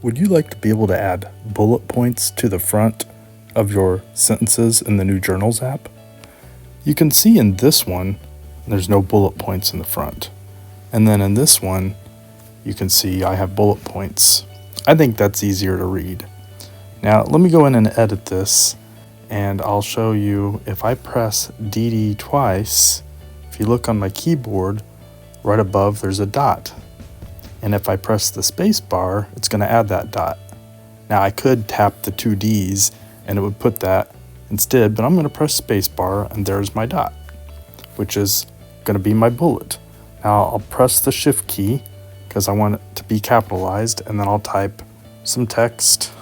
Would you like to be able to add bullet points to the front of your sentences in the new Journals app? You can see in this one, there's no bullet points in the front. And then in this one, you can see I have bullet points. I think that's easier to read. Now, let me go in and edit this, and I'll show you if I press DD twice, if you look on my keyboard, right above there's a dot. And if I press the space bar, it's going to add that dot. Now I could tap the two Ds and it would put that instead, but I'm going to press space bar and there's my dot, which is going to be my bullet. Now I'll press the shift key because I want it to be capitalized, and then I'll type some text,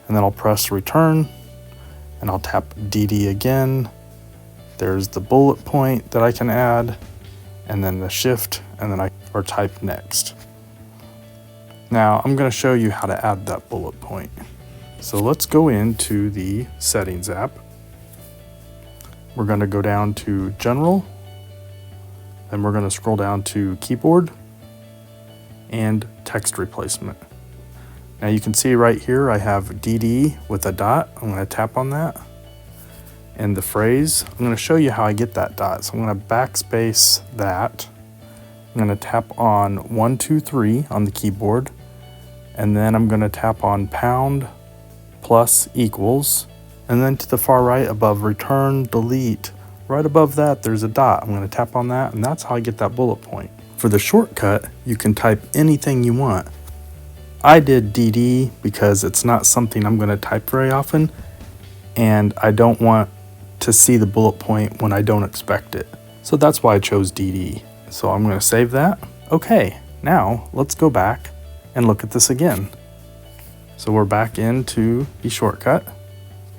and then I'll press return and I'll tap DD again. There's the bullet point that I can add, and then the shift, and then or type next. Now I'm going to show you how to add that bullet point. So let's go into the Settings app. We're going to go down to General, then we're going to scroll down to Keyboard and Text Replacement. Now you can see right here I have DD with a dot. I'm going to tap on that. And the phrase, I'm going to show you how I get that dot. So I'm going to backspace that. I'm going to tap on 1, 2, 3 on the keyboard, and then I'm going to tap on pound plus equals, and then to the far right above return, delete, right above that there's a dot. I'm going to tap on that, and that's how I get that bullet point. For the shortcut, you can type anything you want. I did DD because it's not something I'm going to type very often, and I don't want to see the bullet point when I don't expect it. So that's why I chose DD. So I'm going to save that. Okay, now let's go back and look at this again. So we're back into the shortcut.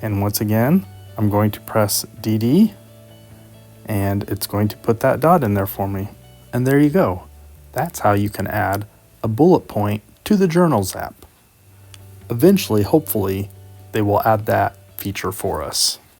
And once again, I'm going to press DD, and it's going to put that dot in there for me. And there you go. That's how you can add a bullet point to the Journals app. Eventually, hopefully, they will add that feature for us.